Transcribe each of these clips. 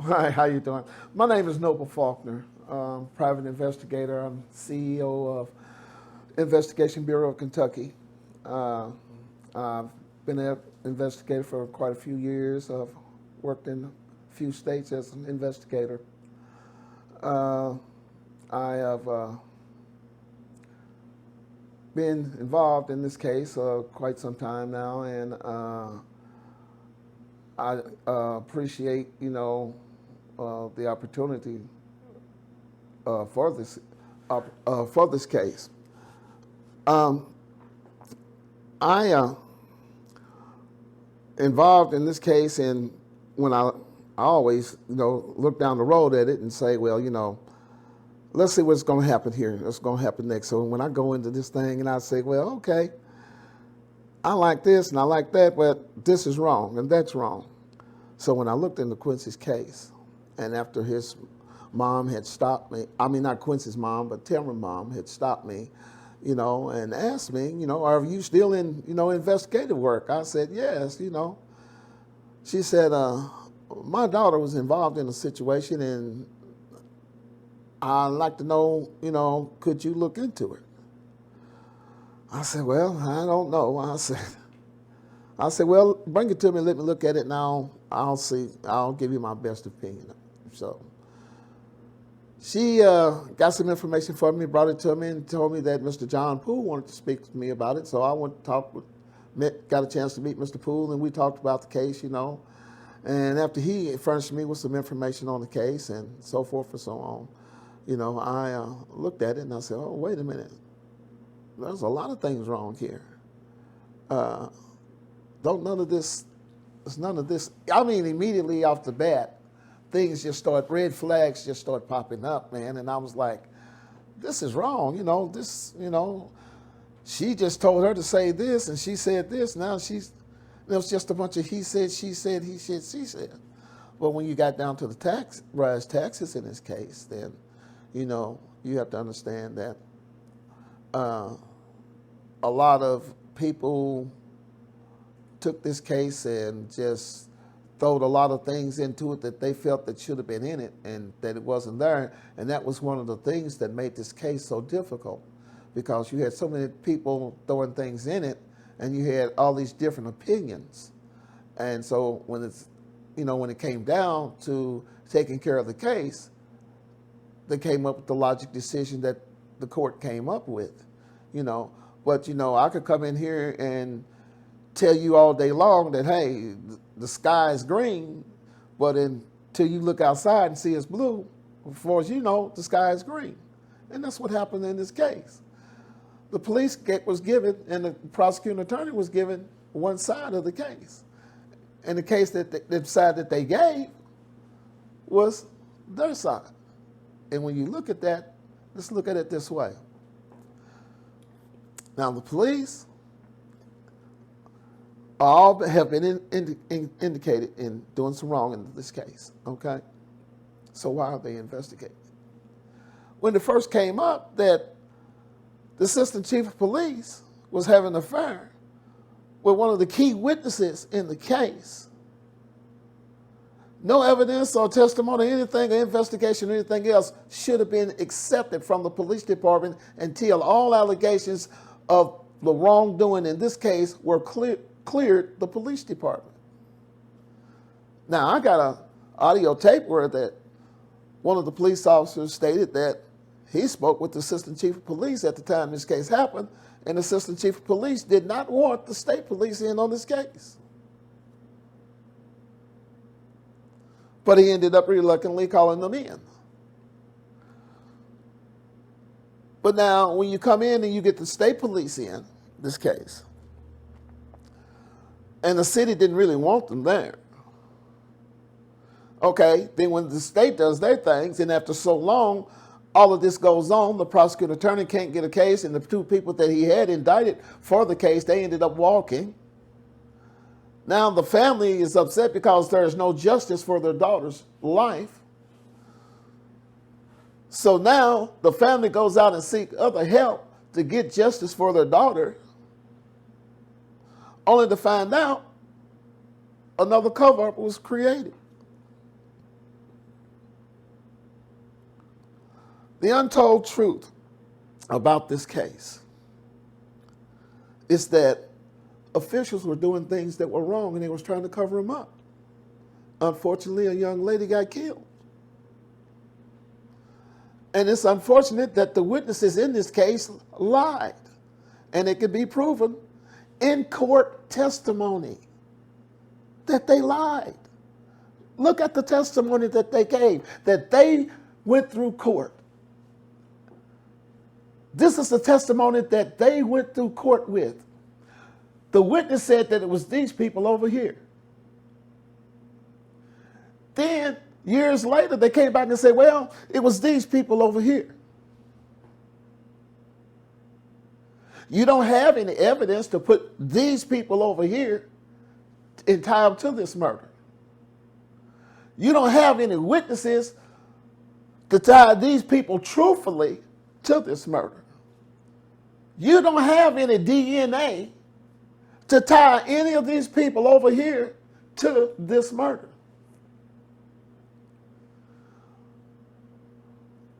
Hi, how you doing? My name is Noble Faulkner, private investigator. I'm CEO of Investigation Bureau of Kentucky. Uh, I've been an investigator for quite a few years. I've worked in a few states as an investigator. Uh, I have been involved in this case quite some time now, and I appreciate, the opportunity for this case. Um, I involved in this case, and when I always, look down the road at it and say, well, let's see what's going to happen here. What's going to happen next. So when I go into this thing and I say, well, okay, I like this and I like that, but this is wrong and that's wrong. So when I looked into Quincy's case, and after his mom had stopped me, I mean, not Quincy's mom, but Tamara's mom had stopped me, and asked me, are you still in, investigative work? I said, yes, She said, my daughter was involved in a situation and I'd like to know, could you look into it? I said, well, I don't know. I said, well, bring it to me, let me look at it, and I'll see. I'll give you my best opinion. So she got some information for me, brought it to me, and told me that Mr. John Poole wanted to speak to me about it. So I went to got a chance to meet Mr. Poole, and we talked about the case, And after he furnished me with some information on the case and so forth and so on, I looked at it and I said, oh, wait a minute. There's a lot of things wrong here. None of this, I mean, immediately off the bat, red flags just start popping up, man. And I was like, this is wrong, she just told her to say this and she said this. Now it was just a bunch of he said, she said, he said, she said. But when you got down to the taxes in this case, then, you have to understand that a lot of people took this case and just throwed a lot of things into it that they felt that should have been in it and that it wasn't there. And that was one of the things that made this case so difficult, because you had so many people throwing things in it and you had all these different opinions. And so when it came down to taking care of the case, they came up with the logic decision that the court came up with, But, I could come in here and tell you all day long that, hey, the sky is green, but until you look outside and see it's blue, as far as you know, the sky is green. And that's what happened in this case. The police was given, and the prosecuting attorney was given one side of the case. And the case the side that they gave was their side. And when you look at that, let's look at it this way. Now, the police all have been indicated in doing some wrong in this case, okay? So why are they investigating? When it first came up that the assistant chief of police was having an affair with one of the key witnesses in the case, no evidence or testimony or anything, or investigation or anything else should have been accepted from the police department until all allegations of the wrongdoing in this case were cleared the police department. Now, I got an audio tape where that one of the police officers stated that he spoke with the assistant chief of police at the time this case happened, and the assistant chief of police did not want the state police in on this case. But he ended up reluctantly calling them in. But now, when you come in and you get the state police in this case, and the city didn't really want them there, okay, then when the state does their things, and after so long, all of this goes on, the prosecuting attorney can't get a case, and the two people that he had indicted for the case, they ended up walking. Now the family is upset because there is no justice for their daughter's life. So now the family goes out and seek other help to get justice for their daughter, only to find out another cover-up was created. The untold truth about this case is that officials were doing things that were wrong and they was trying to cover them up. Unfortunately, a young lady got killed. And it's unfortunate that the witnesses in this case lied. And it could be proven in court testimony that they lied. Look at the testimony that they gave, that they went through court. This is the testimony that they went through court with. The witness said that it was these people over here. Then, years later, they came back and said, well, it was these people over here. You don't have any evidence to put these people over here entitled to this murder. You don't have any witnesses to tie these people truthfully to this murder. You don't have any DNA to tie any of these people over here to this murder.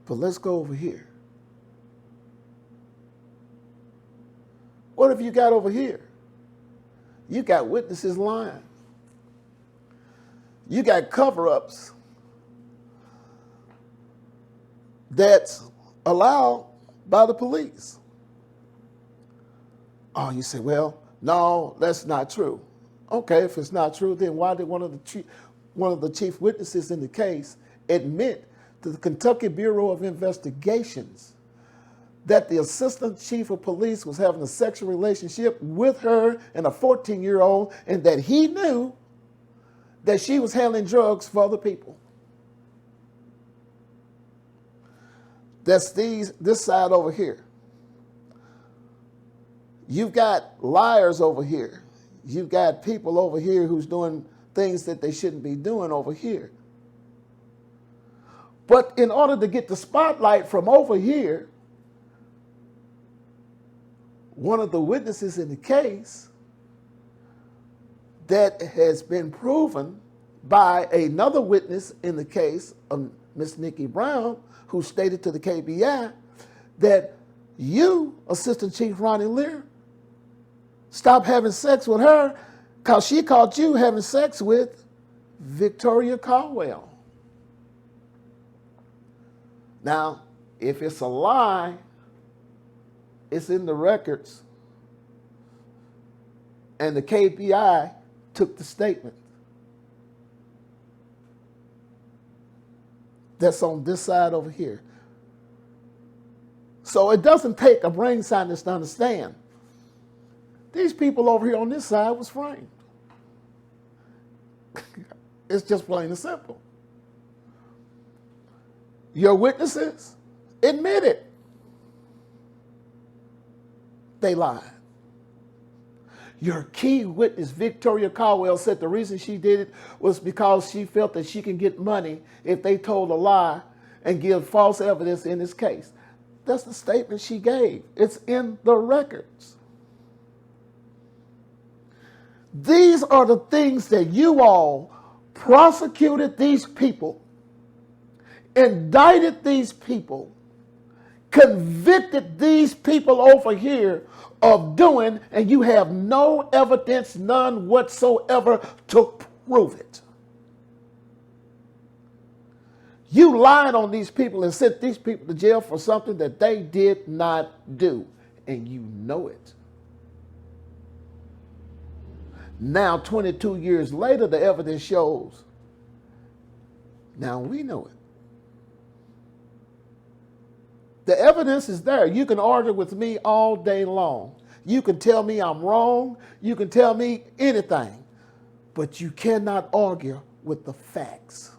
But let's go over here. What have you got over here? You got witnesses lying. You got cover-ups that's allowed by the police. Oh, you say, well, no, that's not true. Okay, if it's not true, then why did one of the chief witnesses in the case admit to the Kentucky Bureau of Investigations that the assistant chief of police was having a sexual relationship with her and a 14-year-old, and that he knew that she was handling drugs for other people? That's this side over here. You've got liars over here. You've got people over here who's doing things that they shouldn't be doing over here. But in order to get the spotlight from over here, one of the witnesses in the case that has been proven by another witness in the case of Miss Nikki Brown, who stated to the KBI that you, Assistant Chief Ronnie Lear, stopped having sex with her because she caught you having sex with Victoria Caldwell. Now, if it's a lie, it's in the records, and the KPI took the statement. That's on this side over here. So it doesn't take a brain scientist to understand. These people over here on this side was framed. It's just plain and simple. Your witnesses admit it. They lied. Your key witness, Victoria Caldwell, said the reason she did it was because she felt that she can get money if they told a lie and give false evidence in this case. That's the statement she gave. It's in the records. These are the things that you all prosecuted these people, indicted these people, convicted these people over here of doing, and you have no evidence, none whatsoever, to prove it. You lied on these people and sent these people to jail for something that they did not do, and you know it. Now, 22 years later, the evidence shows. Now we know it. The evidence is there. You can argue with me all day long. You can tell me I'm wrong. You can tell me anything. But you cannot argue with the facts.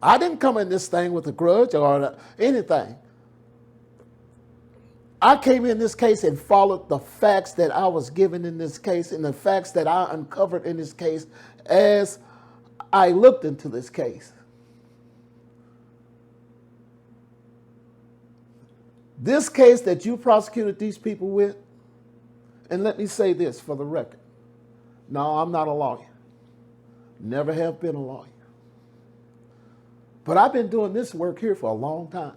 I didn't come in this thing with a grudge or anything. I came in this case and followed the facts that I was given in this case and the facts that I uncovered in this case as I looked into this case. This case that you prosecuted these people with, and let me say this for the record. No, I'm not a lawyer. Never have been a lawyer. But I've been doing this work here for a long time.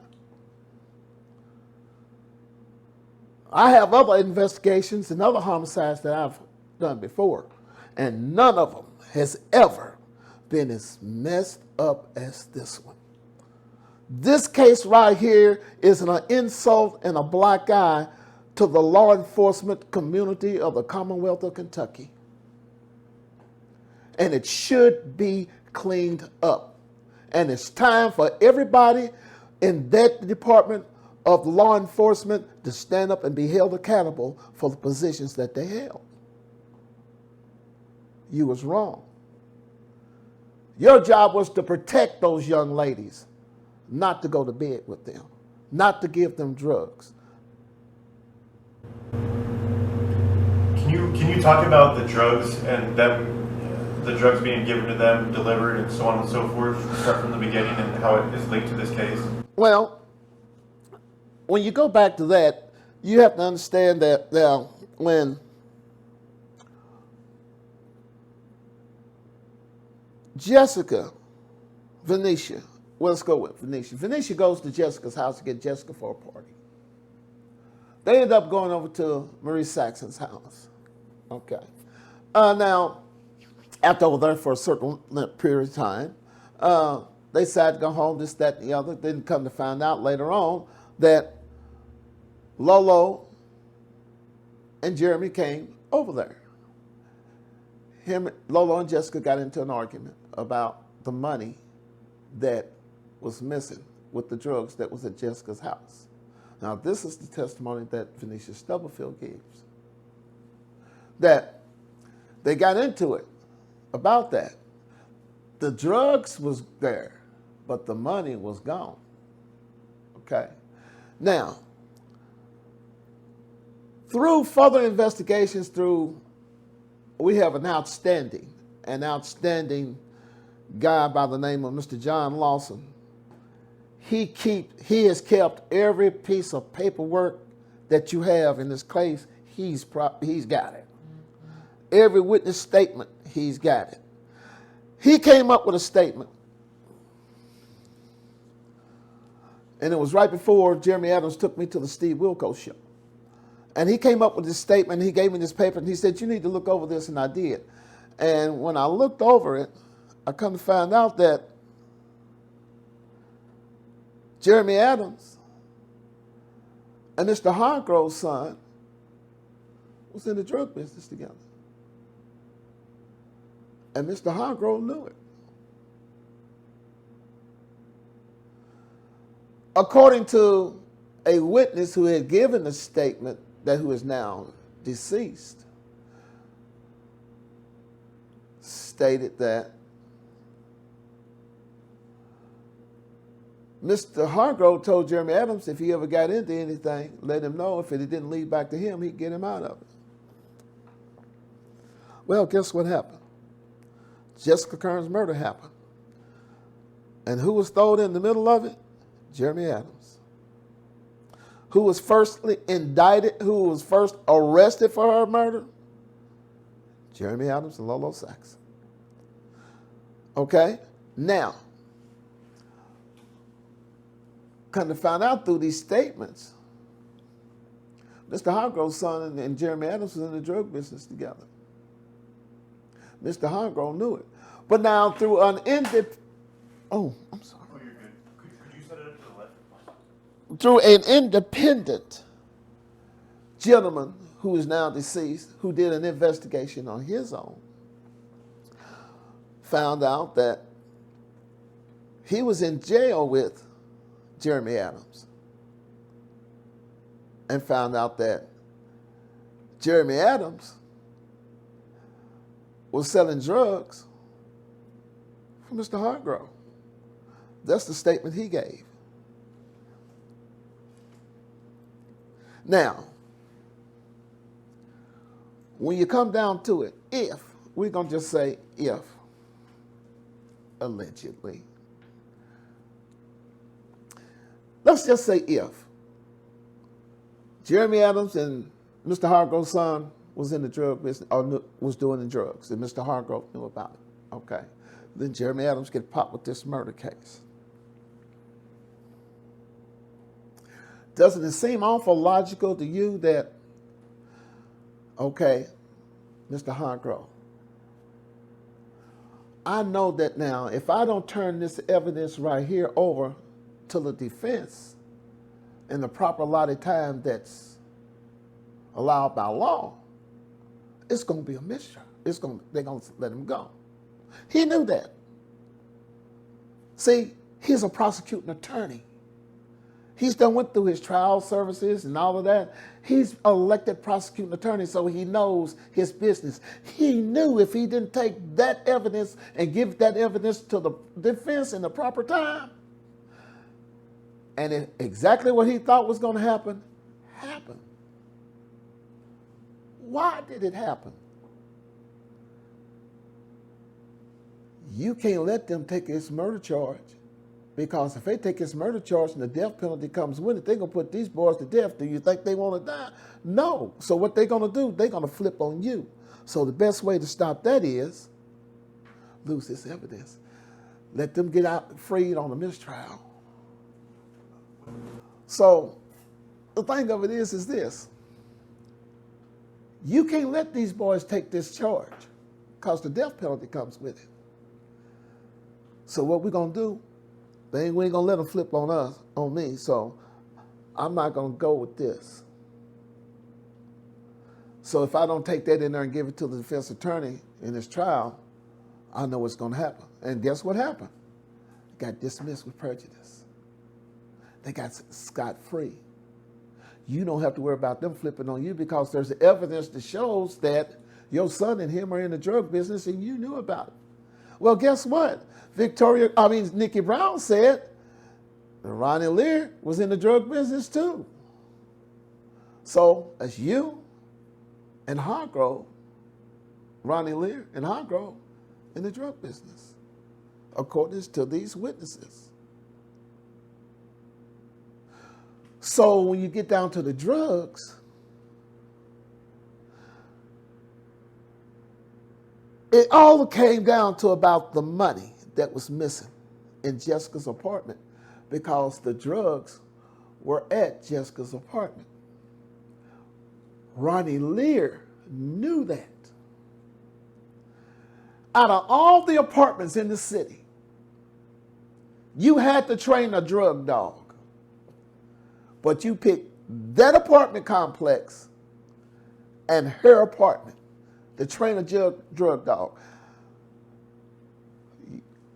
I have other investigations and other homicides that I've done before, and none of them has ever been as messed up as this one. This case right here is an insult and a black eye to the law enforcement community of the Commonwealth of Kentucky. And it should be cleaned up. And it's time for everybody in that department of law enforcement to stand up and be held accountable for the positions that they held. You was wrong. Your job was to protect those young ladies, not to go to bed with them, not to give them drugs. Can you talk about the drugs and them, the drugs being given to them, delivered, and so on and so forth, start from the beginning and how it is linked to this case? Well, when you go back to that, you have to understand that when Jessica, Venetia, well, let's go with Venetia. Venetia goes to Jessica's house to get Jessica for a party. They end up going over to Marie Saxon's house. Okay. Now, after I was there for a certain period of time, they decided to go home, this, that, and the other. Didn't come to find out later on that Lolo and Jeremy came over there. Lolo and Jessica got into an argument about the money that was missing with the drugs that was at Jessica's house. Now, this is the testimony that Venetia Stubblefield gives. That they got into it about that. The drugs was there, but the money was gone. Okay? Now, through further investigations, we have an outstanding guy by the name of Mr. John Lawson. He has kept every piece of paperwork that you have in this case. He's got it. Every witness statement, he's got it. He came up with a statement, and it was right before Jeremy Adams took me to the Steve Wilkos show. And he came up with this statement, he gave me this paper, and he said, you need to look over this, and I did. And when I looked over it, I come to find out that Jeremy Adams and Mr. Hargrove's son was in the drug business together. And Mr. Hargrove knew it. According to a witness who had given a statement who is now deceased, stated that Mr. Hargrove told Jeremy Adams if he ever got into anything, let him know. If it didn't lead back to him, he'd get him out of it. Well, guess what happened? Jessica Kern's murder happened. And who was thrown in the middle of it? Jeremy Adams. Who was firstly indicted, who was first arrested for her murder? Jeremy Adams and Lolo Saxon. Okay? Now, come to find out through these statements, Mr. Hargrove's son and Jeremy Adams was in the drug business together. Mr. Hargrove knew it. But now through an independent, oh, I'm sorry. Oh, you're good. Could you set it up to the left? Through an independent gentleman who is now deceased, who did an investigation on his own, found out that he was in jail with Jeremy Adams, and found out that Jeremy Adams was selling drugs for Mr. Hargrove. That's the statement he gave. Now, when you come down to it, if, we're going to just say if, allegedly. Let's just say if Jeremy Adams and Mr. Hargrove's son was in the drug business, or was doing the drugs, and Mr. Hargrove knew about it. Okay. Then Jeremy Adams get popped with this murder case. Doesn't it seem awful logical to you that, okay, Mr. Hargrove, I know that now if I don't turn this evidence right here over to the defense in the proper allotted time that's allowed by law, it's going to be a mixture. They're going to let him go. He knew that. See, he's a prosecuting attorney. He's done went through his trial services and all of that. He's elected prosecuting attorney, so he knows his business. He knew if he didn't take that evidence and give that evidence to the defense in the proper time, and exactly what he thought was going to happen, happened. Why did it happen? You can't let them take his murder charge, because if they take his murder charge and the death penalty comes with it, they're going to put these boys to death. Do you think they want to die? No. So what they're going to do, they're going to flip on you. So the best way to stop that is lose this evidence. Let them get out freed on a mistrial. So the thing of it is this. You can't let these boys take this charge because the death penalty comes with it. So what we're going to do, we ain't going to let them flip on me, so I'm not going to go with this. So if I don't take that in there and give it to the defense attorney in this trial, I know what's going to happen. And guess what happened? They got dismissed with prejudice. They got scot-free. You don't have to worry about them flipping on you because there's evidence that shows that your son and him are in the drug business and you knew about it. Well, guess what? Nikki Brown said that Ronnie Lear was in the drug business too. So as you and Hargrove, Ronnie Lear and Hargrove, in the drug business, according to these witnesses. So when you get down to the drugs, it all came down to about the money that was missing in Jessica's apartment because the drugs were at Jessica's apartment. Ronnie Lear knew that. Out of all the apartments in the city, you had to train a drug dog, but you picked that apartment complex and her apartment to train a drug dog.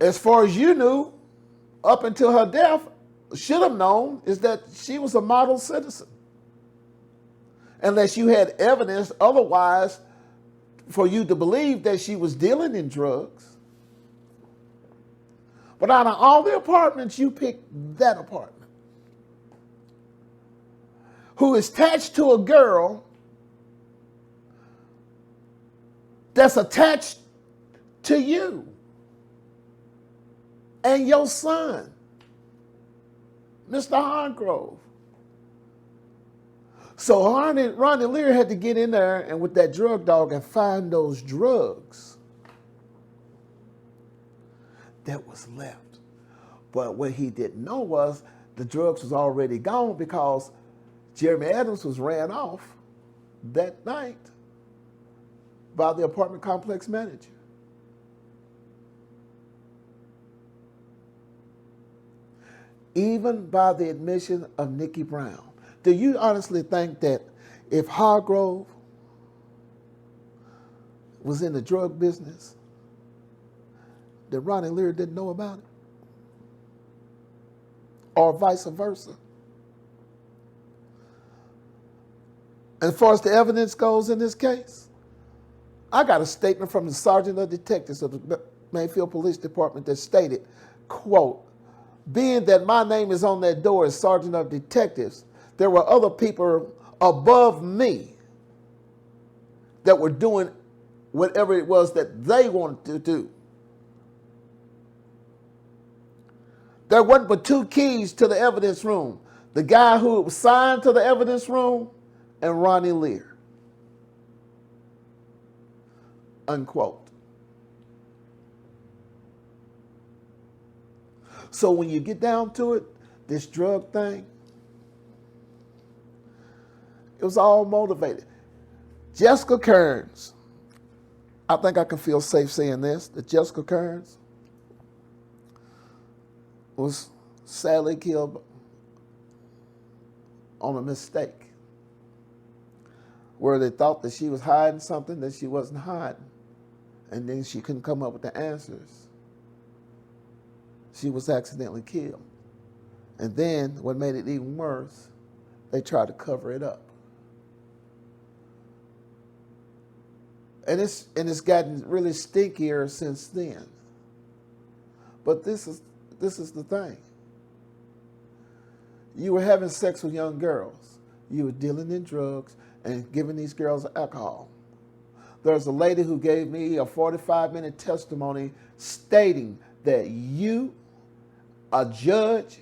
As far as you knew, up until her death, should have known, is that she was a model citizen. Unless you had evidence otherwise for you to believe that she was dealing in drugs. But out of all the apartments, you picked that apartment, who is attached to a girl that's attached to you and your son, Mr. Hargrove. So Ronnie Lear had to get in there and with that drug dog and find those drugs that was left. But what he didn't know was the drugs was already gone because Jeremy Adams was ran off that night by the apartment complex manager. Even by the admission of Nikki Brown. Do you honestly think that if Hargrove was in the drug business, that Ronnie Lear didn't know about it? Or vice versa? As far as the evidence goes in this case, I got a statement from the Sergeant of Detectives of the Mayfield Police Department that stated, quote, being that my name is on that door as Sergeant of Detectives, there were other people above me that were doing whatever it was that they wanted to do. There wasn't but two keys to the evidence room. The guy who was signed to the evidence room and Ronnie Lear. Unquote. So when you get down to it, this drug thing, It was all motivated. Jessica Kearns, I think I can feel safe saying this, that Jessica Kearns was sadly killed on a mistake, where they thought that she was hiding something that she wasn't hiding, and then she couldn't come up with the answers. She was accidentally killed. And then what made it even worse, they tried to cover it up. And it's gotten really stinkier since then. But this is the thing. You were having sex with young girls. You were dealing in drugs and giving these girls alcohol. There's a lady who gave me a 45-minute testimony stating that you, a judge,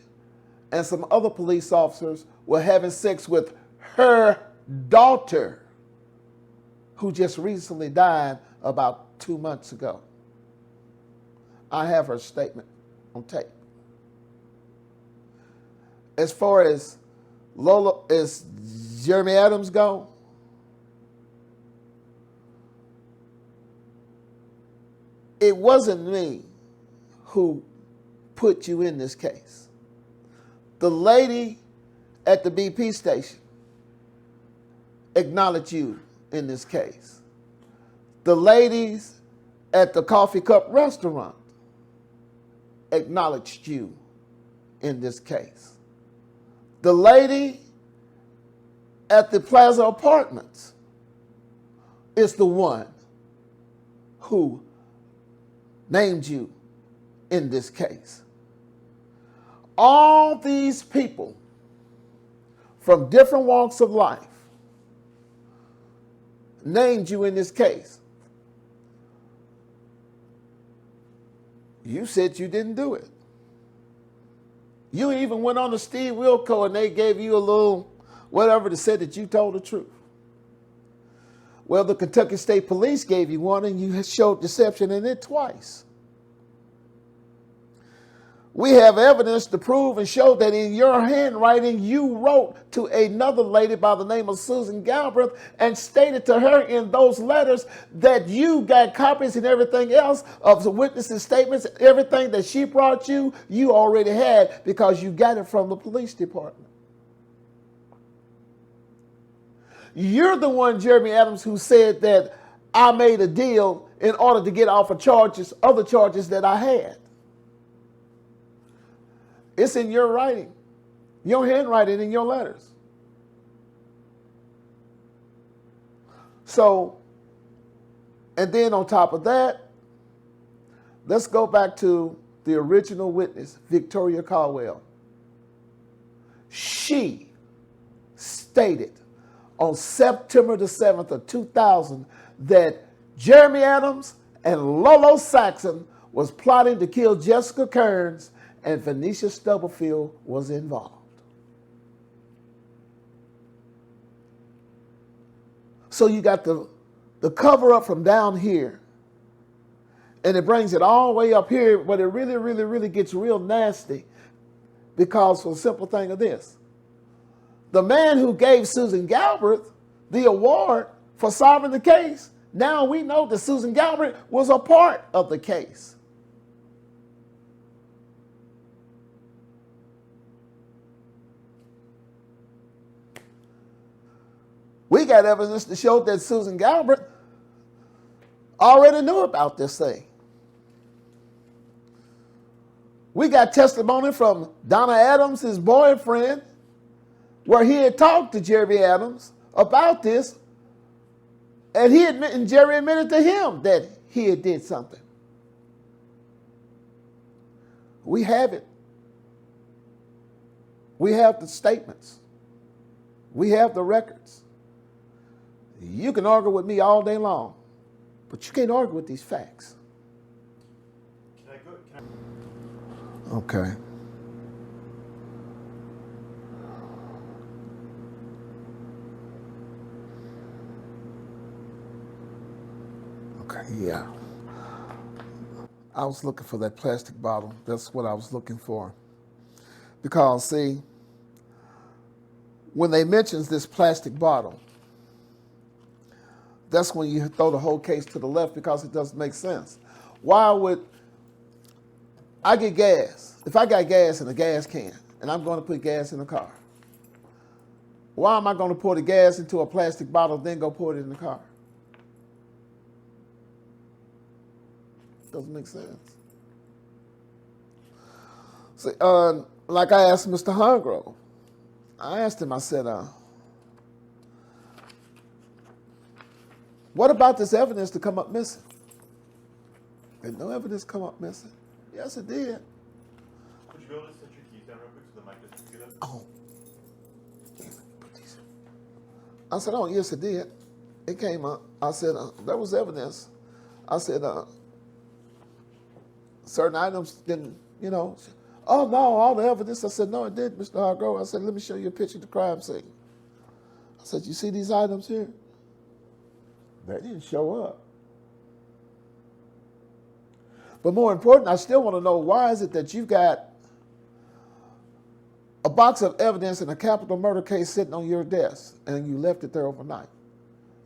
and some other police officers were having sex with her daughter, who just recently died about 2 months ago. I have her statement on tape. As far as Jeremy Adams go, it wasn't me who put you in this case. The lady at the BP station acknowledged you in this case. The ladies at the Coffee Cup restaurant acknowledged you in this case. The lady at the Plaza Apartments is the one who named you in this case. All these people from different walks of life named you in this case. You said you didn't do it. You even went on to Steve Wilco and they gave you a little whatever to say that you told the truth. Well, the Kentucky State Police gave you one and you showed deception in it twice. We have evidence to prove and show that in your handwriting you wrote to another lady by the name of Susan Galbraith and stated to her in those letters that you got copies and everything else of the witnesses' statements, everything that she brought you, you already had because you got it from the police department. You're the one, Jeremy Adams, who said that I made a deal in order to get off of charges, other charges that I had. It's in your writing, your handwriting in your letters. So, and then on top of that, let's go back to the original witness, Victoria Caldwell. She stated on September the 7th of 2000 that Jeremy Adams and Lolo Saxon was plotting to kill Jessica Kearns and Venetia Stubblefield was involved. So you got the cover up from down here, and it brings it all the way up here, but it really, really, really gets real nasty because for the simple thing of this. The man who gave Susan Galbraith the award for solving the case, now we know that Susan Galbraith was a part of the case. We got evidence to show that Susan Galbraith already knew about this thing. We got testimony from Donna Adams, his boyfriend, where he had talked to Jeremy Adams about this, and Jerry admitted to him that he had did something. We have it. We have the statements. We have the records. You can argue with me all day long, but you can't argue with these facts. Okay. Okay, yeah. I was looking for that plastic bottle. That's what I was looking for. Because, see, when they mentions this plastic bottle, that's when you throw the whole case to the left because it doesn't make sense. Why would I get gas? If I got gas in a gas can and I'm going to put gas in a car, why am I going to pour the gas into a plastic bottle then go pour it in the car? Doesn't make sense. See, like I asked Mr. Hargrove, I asked him, I said, what about this evidence to come up missing? Did no evidence come up missing? Yes, it did. Would you be able to set your keys down real quick so the mic doesn't get up? Oh, damn it, put these. I said, oh, yes, it did. It came up. I said, there was evidence. I said, certain items didn't, oh, no, all the evidence. I said, no, it did, Mr. Hargrove. I said, let me show you a picture of the crime scene. I said, you see these items here? They didn't show up. But more important, I still want to know, why is it that you've got a box of evidence in a capital murder case sitting on your desk and you left it there overnight?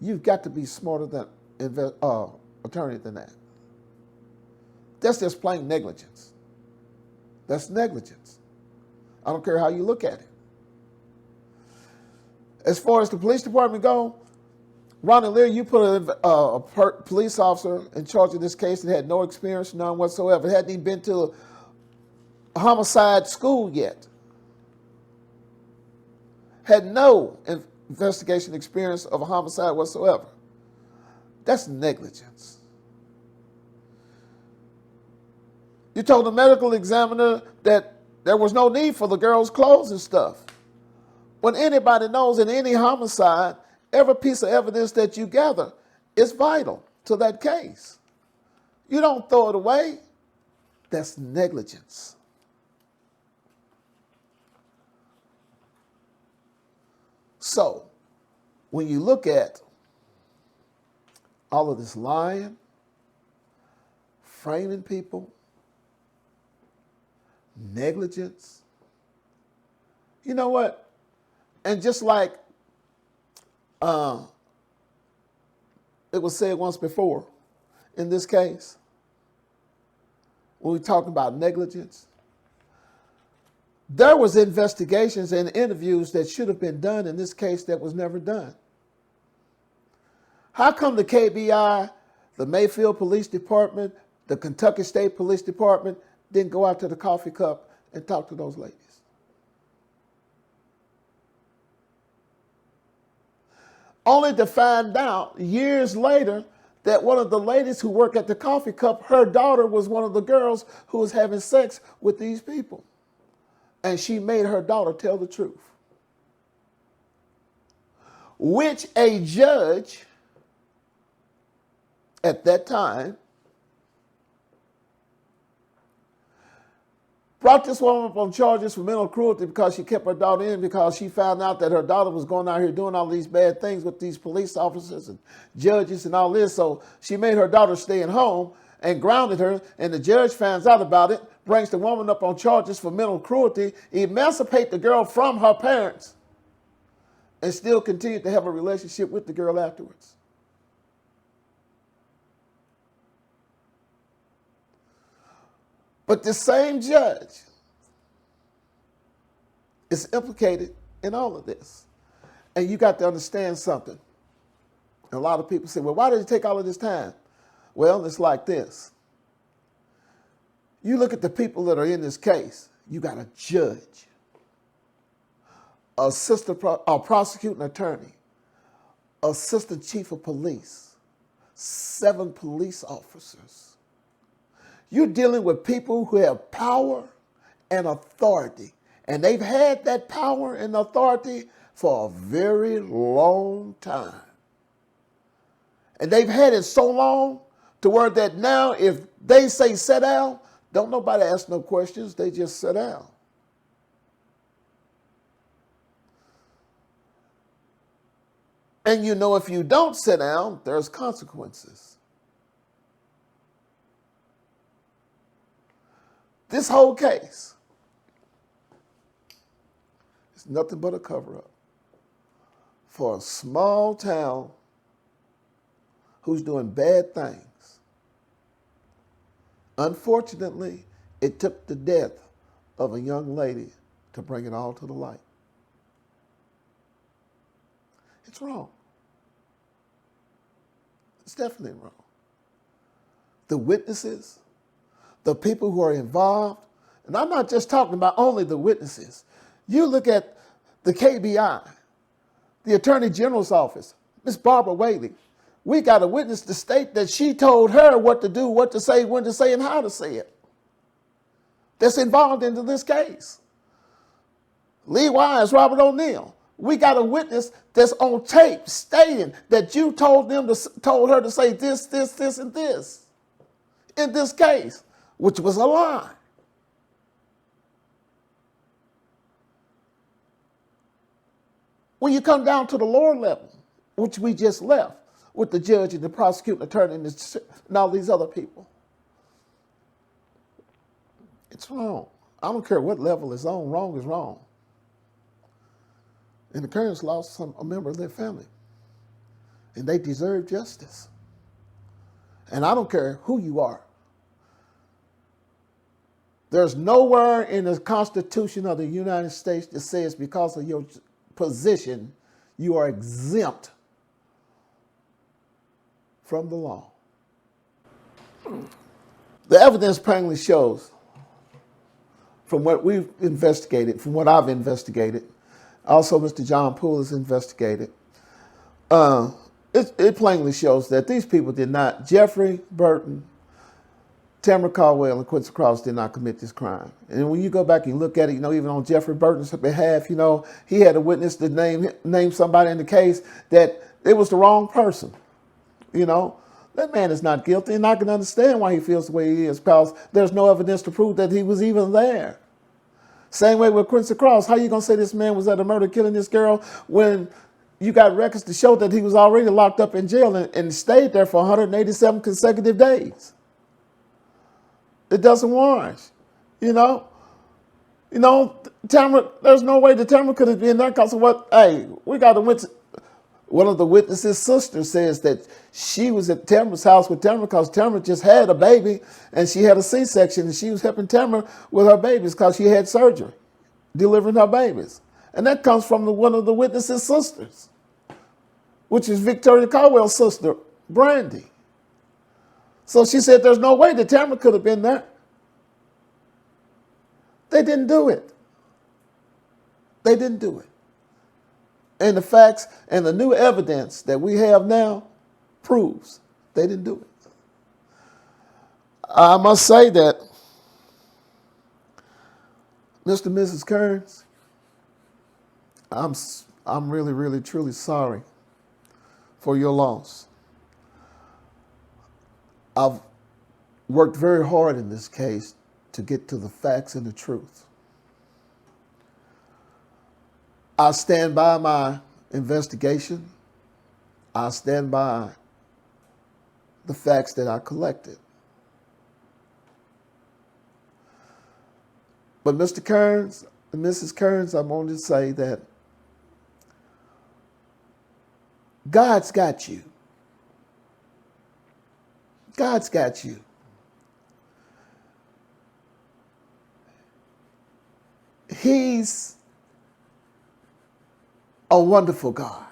You've got to be smarter than attorney than that. That's just plain negligence. That's negligence. I don't care how you look at it. As far as the police department go, Ronnie Lear, you put a police officer in charge of this case that had no experience, none whatsoever. Hadn't even been to a homicide school yet. Had no investigation experience of a homicide whatsoever. That's negligence. You told the medical examiner that there was no need for the girl's clothes and stuff. When anybody knows in any homicide, every piece of evidence that you gather is vital to that case. You don't throw it away. That's negligence. So, when you look at all of this lying, framing people, negligence, you know what? And just like it was said once before, in this case, when we talk about negligence, there was investigations and interviews that should have been done in this case that was never done. How come the KBI, the Mayfield Police Department, the Kentucky State Police Department didn't go out to the coffee cup and talk to those ladies? Only to find out years later that one of the ladies who worked at the coffee cup, her daughter was one of the girls who was having sex with these people. And she made her daughter tell the truth. Which a judge at that time brought this woman up on charges for mental cruelty because she kept her daughter in because she found out that her daughter was going out here doing all these bad things with these police officers and judges and all this. So she made her daughter stay at home and grounded her, and the judge finds out about it, brings the woman up on charges for mental cruelty, emancipate the girl from her parents, and still continued to have a relationship with the girl afterwards. But the same judge is implicated in all of this. And you got to understand something. And a lot of people say, well, why did it take all of this time? Well, it's like this. You look at the people that are in this case. You got a judge, a prosecuting attorney, assistant chief of police, 7 police officers. You're dealing with people who have power and authority. And they've had that power and authority for a very long time. And they've had it so long to where that now if they say sit down, don't nobody ask no questions, they just sit down. And you know if you don't sit down, there's consequences. This whole case is nothing but a cover-up. for a small town who's doing bad things. Unfortunately, it took the death of a young lady to bring it all to the light. It's wrong. It's definitely wrong. The witnesses, the people who are involved, and I'm not just talking about only the witnesses. You look at the KBI, the Attorney General's office, Miss Barbara Whaley. We got a witness to state that she told her what to do, what to say, when to say, and how to say it. That's involved into this case. Lee Wise, Robert O'Neill. We got a witness that's on tape stating that you told her to say this, this, this, and this in this case, which was a lie. When you come down to the lower level, which we just left, with the judge and the prosecuting attorney and all these other people, it's wrong. I don't care what level it's on, wrong is wrong. And the Kearns lost a member of their family, and they deserve justice. And I don't care who you are. There's nowhere in the Constitution of the United States that says because of your position, you are exempt from the law. The evidence plainly shows, from what we've investigated, from what I've investigated, also Mr. John Poole has investigated, it plainly shows that these people did not, Jeffrey Burton, Tamara Caldwell, and Quincy Cross did not commit this crime. And when you go back and look at it, even on Jeffrey Burton's behalf, he had a witness to name somebody in the case that it was the wrong person. That man is not guilty, and I can understand why he feels the way he is, because there's no evidence to prove that he was even there. Same way with Quincy Cross. How you going to say this man was at a murder killing this girl when you got records to show that he was already locked up in jail and stayed there for 187 consecutive days? It doesn't wash, Tamara, there's no way that Tamara could have been there because of what, we got a witness. One of the witnesses' sisters says that she was at Tamara's house with Tamara because Tamara just had a baby and she had a C-section and she was helping Tamara with her babies because she had surgery, delivering her babies. And that comes from one of the witnesses' sisters, which is Victoria Caldwell's sister, Brandy. So she said there's no way that Tamara could have been there. They didn't do it. They didn't do it. And the facts and the new evidence that we have now proves they didn't do it. I must say that Mr. and Mrs. Kearns, I'm really, really, truly sorry for your loss. I've worked very hard in this case to get to the facts and the truth. I stand by my investigation. I stand by the facts that I collected. But Mr. Kearns and Mrs. Kearns, I'm going to say that God's got you. God's got you. He's a wonderful God.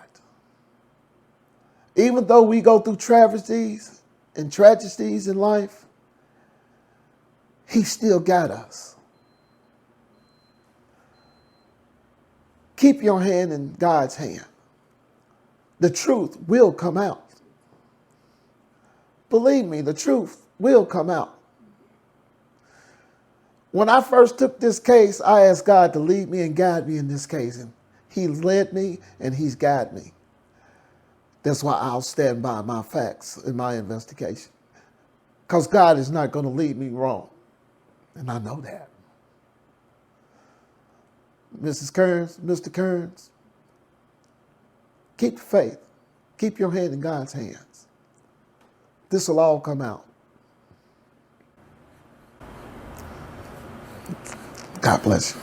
Even though we go through travesties and tragedies in life, He still got us. Keep your hand in God's hand. The truth will come out. Believe me, the truth will come out. When I first took this case, I asked God to lead me and guide me in this case. And He led me and He's guided me. That's why I'll stand by my facts in my investigation. Because God is not going to lead me wrong. And I know that. Mrs. Kearns, Mr. Kearns, keep the faith. Keep your hand in God's hands. This will all come out. God bless you.